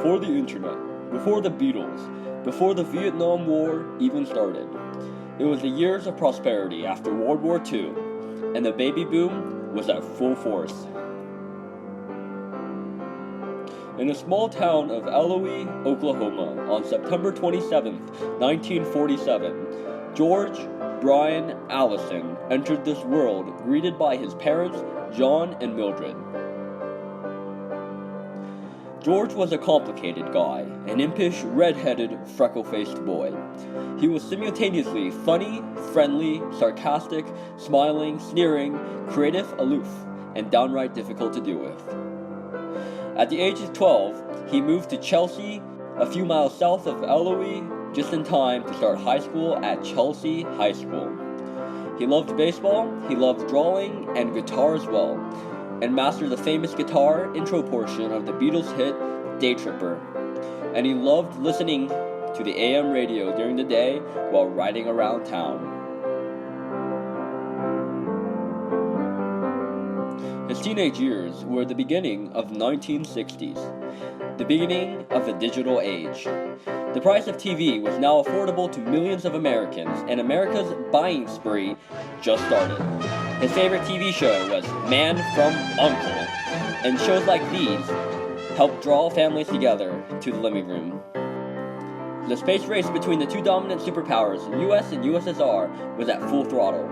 before the internet, before the Beatles, before the Vietnam War even started. It was the years of prosperity after World War II, and the baby boom was at full force. In the small town of Eloy, Oklahoma, on September 27, 1947, George Brian Allison entered this world greeted by his parents, John and Mildred. George was a complicated guy, an impish, red-headed, freckle-faced boy. He was simultaneously funny, friendly, sarcastic, smiling, sneering, creative, aloof, and downright difficult to deal with. At the age of 12, he moved to Chelsea, a few miles south of Eloy, just in time to start high school at Chelsea High School. He loved baseball, he loved drawing, and guitar as well, and mastered the famous guitar intro portion of the Beatles hit Day Tripper. And he loved listening to the AM radio during the day while riding around town. His teenage years were the beginning of the 1960s, the beginning of the digital age. The price of TV was now affordable to millions of Americans, and America's buying spree just started. His favorite TV show was Man from U.N.C.L.E., and shows like these helped draw families together to the living room. The space race between the two dominant superpowers, US and USSR, was at full throttle.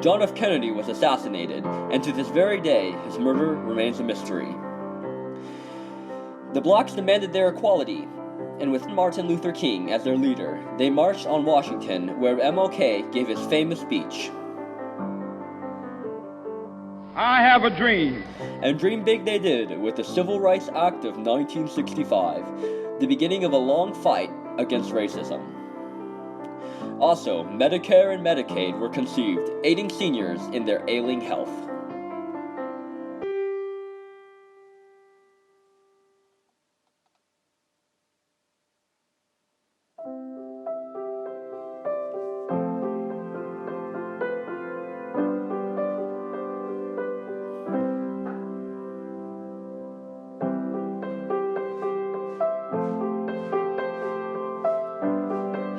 John F. Kennedy was assassinated, and to this very day, his murder remains a mystery. The blacks demanded their equality, and with Martin Luther King as their leader, they marched on Washington, where MLK gave his famous speech. I have a dream. And dream big they did with the Civil Rights Act of 1965, the beginning of a long fight against racism. Also, Medicare and Medicaid were conceived, aiding seniors in their ailing health.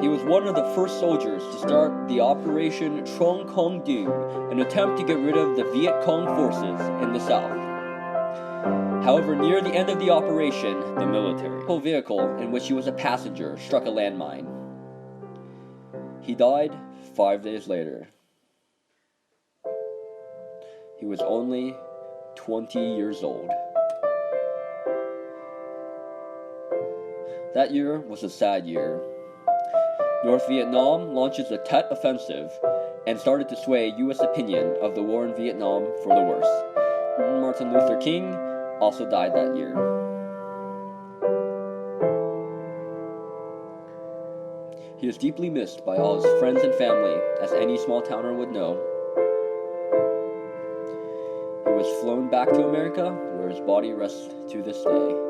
He was one of the first soldiers to start the Operation Trong Cong Ding, an attempt to get rid of the Viet Cong forces in the south. However, near the end of the operation, the military vehicle in which he was a passenger struck a landmine. He died 5 days later. He was only 20 years old. That year was a sad year. North Vietnam launches the Tet Offensive and started to sway U.S. opinion of the war in Vietnam for the worse. Martin Luther King also died that year. He is deeply missed by all his friends and family, as any small towner would know. He was flown back to America, where his body rests to this day.